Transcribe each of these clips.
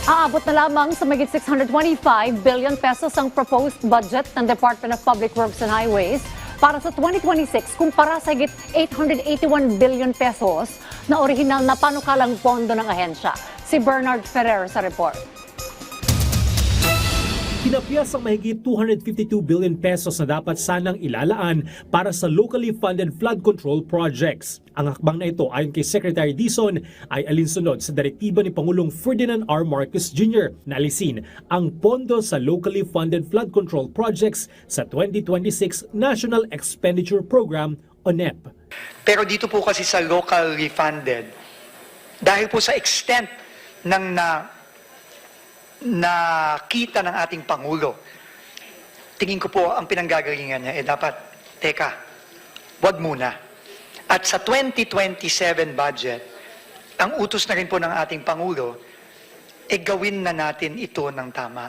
Aabot na lamang sa mahigit 625 billion pesos ang proposed budget ng Department of Public Works and Highways para sa 2026 kumpara sa higit 881 billion pesos na orihinal na panukalang pondo ng ahensya. Si Bernard Ferrer sa report. Pinapiyas ang mahigit 252 billion pesos na dapat sanang ilalaan para sa locally funded flood control projects. Ang hakbang na ito ayon kay Secretary Dizon ay alinsunod sa direktiba ni Pangulong Ferdinand R. Marcos Jr. na alisin ang pondo sa locally funded flood control projects sa 2026 National Expenditure Program o NEP. Pero dito po kasi sa locally funded, dahil po sa extent ng nakita ng ating Pangulo, tingin ko po ang pinanggagalingan niya, dapat, teka, wag muna. At sa 2027 budget, ang utos na rin po ng ating Pangulo, gawin na natin ito ng tama.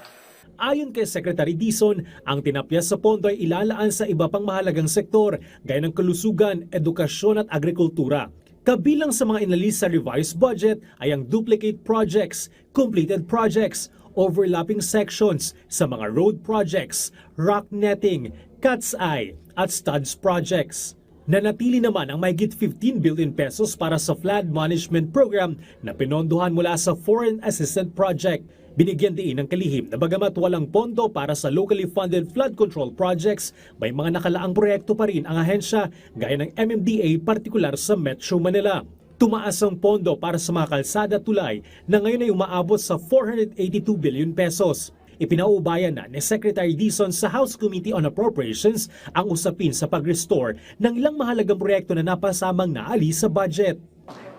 Ayon kay Secretary Dizon, ang tinapyas sa pondo ay ilalaan sa iba pang mahalagang sektor, gaya ng kalusugan, edukasyon at agrikultura. Kabilang sa mga inalis sa revised budget ay ang duplicate projects, completed projects, overlapping sections sa mga road projects, rock netting, cat's eye at studs projects. Nanatili naman ang mahigit 15 billion pesos para sa flood management program na pinondohan mula sa Foreign Assistance Project. Binigyan din ng kalihim na bagamat walang pondo para sa locally funded flood control projects, may mga nakalaang proyekto pa rin ang ahensya gaya ng MMDA partikular sa Metro Manila. Tumaas ang pondo para sa mga kalsada tulay na ngayon ay umaabot sa 482 billion pesos. Ipinaubayan na ni Secretary Dizon sa House Committee on Appropriations ang usapin sa pag-restore ng ilang mahalagang proyekto na napasamang naalis sa budget.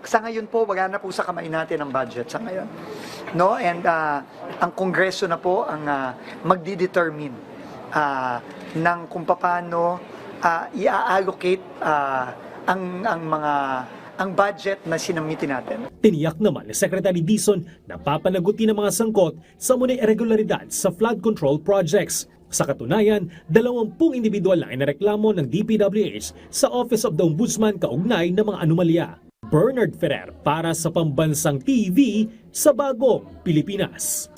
Sa ngayon po, wala na po sa kamay natin ang budget sa ngayon. No? And ang Kongreso na po ang magdi-determine ng kung paano i-allocate ang budget na sinamitin natin. Tiniyak naman ni Secretary Dizon na papanagutin ang mga sangkot sa munay irregularidad sa flood control projects. Sa katunayan, 20 individual na inareklamo ng DPWH sa Office of the Ombudsman kaugnay ng mga anomalya. Bernard Ferrer para sa Pambansang TV sa Bagong Pilipinas.